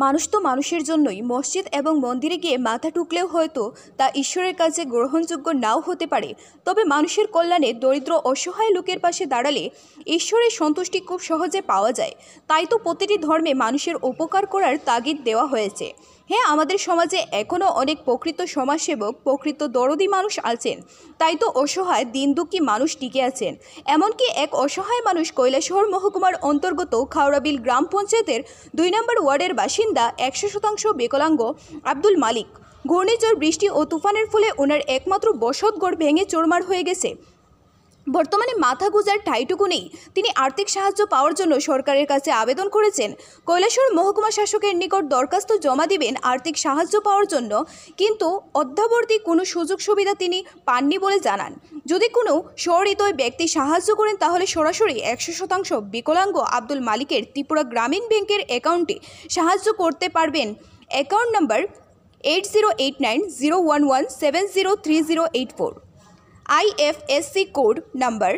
মানুষ তো মানুষের জন্যই। মসজিদ এবং মন্দিরে গিয়ে মাথা ঠুকলেও হয়তো তা ঈশ্বরের কাছে গ্রহণযোগ্য নাও হতে পারে, তবে মানুষের কল্যাণে দরিদ্র অসহায় লোকের পাশে দাঁড়ালে ঈশ্বরের সন্তুষ্টি খুব সহজে পাওয়া যায়। তাই তো প্রতিটি ধর্মে মানুষের উপকার করার তাগিদ দেওয়া হয়েছে। হ্যাঁ, আমাদের সমাজে এখনও অনেক প্রকৃত সমাজসেবক, প্রকৃত দরদি মানুষ আছেন। তাই তো অসহায় দিনদুঃখী মানুষ টিকে আছেন। এমনকি এক অসহায় মানুষ কৈলাসহর মহকুমার অন্তর্গত খাওড়াবিল গ্রাম পঞ্চায়েতের ২ নম্বর ওয়ার্ডের বাসিন্দা ১০০% বিকলাঙ্গ আব্দুল মালিক। ঘূর্ণিঝড়, বৃষ্টি ও তুফানের ফলে ওনার একমাত্র বসতঘর ভেঙে চুরমার হয়ে গেছে। বর্তমানে মাথা গোঁজার ঠাঁইটুকু নেই। তিনি আর্থিক সাহায্য পাওয়ার জন্য সরকারের কাছে আবেদন করেছেন। কৈলাসহর মহকুমা শাসকের নিকট দরখাস্ত জমা দিবেন আর্থিক সাহায্য পাওয়ার জন্য, কিন্তু অদ্যাবধি কোনো সুযোগ সুবিধা তিনি পাননি বলে জানান। যদি কোনো সহৃদয় ব্যক্তি সাহায্য করেন তাহলে সরাসরি ১০০% বিকলাঙ্গ আব্দুল মালিকের ত্রিপুরা গ্রামীণ ব্যাংকের অ্যাকাউন্টে সাহায্য করতে পারবেন। Account number 808901170308 IFSC code number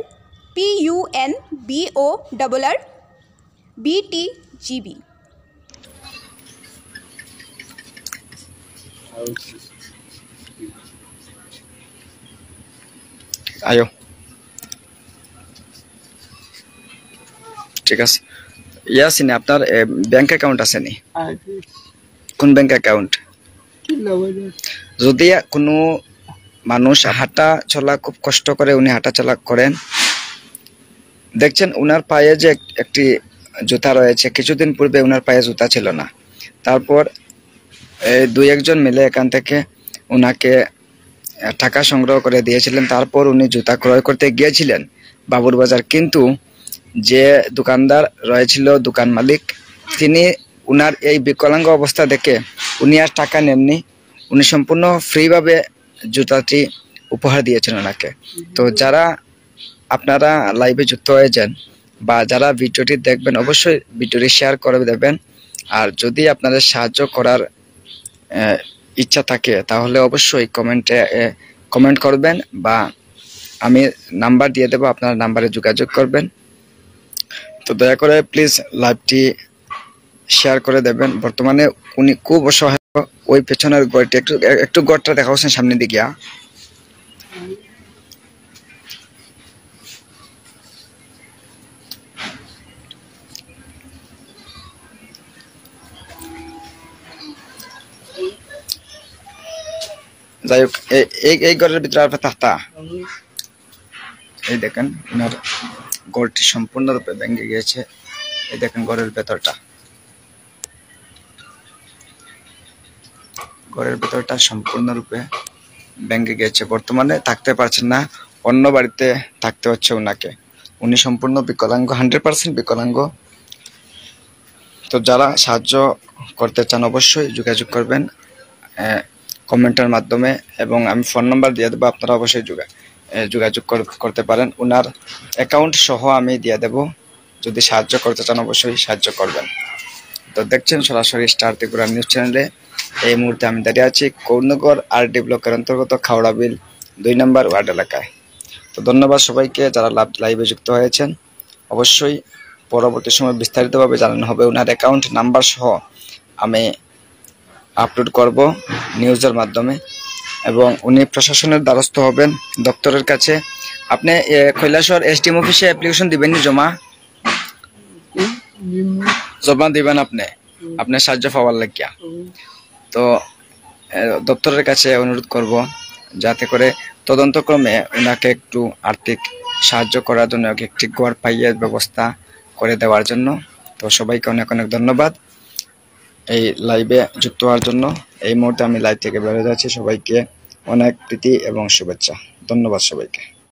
PUNBORRBTGB। আয়ো ঠিক আছে। ইয়াসিন, আপনার ব্যাংক অ্যাকাউন্ট আছে নি? কোন ব্যাংক অ্যাকাউন্ট? যদি কোনো মানুষ হাঁটা চলা খুব কষ্ট করে, উনি হাঁটা চলা করেন, দেখছেন উনার পায়ে যে একটি জুতা রয়েছে, কিছুদিন পূর্বে উনার পায়ে জুতা ছিল না। তারপর ২-১ জন মিলে এখান থেকে উনাকে টাকা সংগ্রহ করে দিয়েছিলেন। তারপর উনি জুতা ক্রয় করতে গিয়েছিলেন বাবুর বাজার, কিন্তু যে দোকানদার রয়েছিল, দোকান মালিক, তিনি উনার এই বিকলাঙ্গ অবস্থা দেখে উনি আর টাকা নেননি। উনি সম্পূর্ণ ফ্রিভাবে জুতাটি উপহার দিয়েছেন ওনাকে। তো যারা আপনারা লাইভে যুক্ত হয়েছেন বা যারা ভিডিওটি দেখবেন, অবশ্যই ভিডিওটি শেয়ার করে দেবেন। আর যদি আপনাদের সাহায্য করার ইচ্ছা থাকে তাহলে অবশ্যই কমেন্ট করবেন, বা আমি নাম্বার দিয়ে দেবো, আপনার নাম্বারে যোগাযোগ করবেন। তো দয়া করে প্লিজ লাইভটি শেয়ার করে দেবেন। বর্তমানে উনি খুব অসহায়। ওই পেছনের ঘরটি একটু ঘরটা দেখা হচ্ছে সামনের দিকে। যাই হোক, এই ঘরের ভিতরে আর তাহতা এই দেখেন ওনার ঘরটি সম্পূর্ণরূপে ভেঙে গিয়েছে। এই দেখেন ঘরের ভেতরটা সম্পূর্ণরূপে ভেঙে গিয়েছে। বর্তমানে থাকতে পারছেন না, অন্য বাড়িতে থাকতে হচ্ছে ওনাকে। উনি সম্পূর্ণ বিকলাঙ্গ, 100% বিকলাঙ্গ। তো যারা সাহায্য করতে চান অবশ্যই যোগাযোগ করবেন কমেন্টের মাধ্যমে, এবং আমি ফোন নাম্বার দিয়ে দেবো, আপনারা অবশ্যই যোগাযোগ করতে পারেন। ওনার অ্যাকাউন্ট সহ আমি দিয়ে দেব। যদি সাহায্য করতে চান অবশ্যই সাহায্য করবেন। তো দেখছেন সরাসরি স্টার ত্রিপুরা নিউজ চ্যানেলে। এই মুহূর্তে আমি দাঁড়িয়ে আছি কৌর্ণগড় RD ব্লকের অন্তর্গত খাওড়াবিল ২ নম্বর ওয়ার্ড এলাকায়। তো ধন্যবাদ সবাইকে যারা লাইভে যুক্ত হয়েছেন। অবশ্যই পরবর্তী সময় বিস্তারিতভাবে জানানো হবে। ওনার অ্যাকাউন্ট নাম্বার সহ আমি আপলোড করব নিউজের মাধ্যমে, এবং উনি প্রশাসনের দ্বারস্থ হবেন দপ্তরের কাছে। আপনি কৈলাসহর SDM অফিসে অ্যাপ্লিকেশন দিবেন, জমা দিবেন আপনি সাহায্য পাওয়ার লাগিয়া। তো দপ্তরের কাছে অনুরোধ করব যাতে করে তদন্তক্রমে ওনাকে একটু আর্থিক সাহায্য করার জন্য একটি ঘর পাইয়ে ব্যবস্থা করে দেওয়ার জন্য। তো সবাইকে অনেক অনেক ধন্যবাদ এই লাইভে যুক্ত হওয়ার জন্য। এই মুহূর্তে আমি লাইভ থেকে বেরোতে যাচ্ছি। সবাইকে অনেক প্রীতি এবং শুভেচ্ছা। ধন্যবাদ সবাইকে।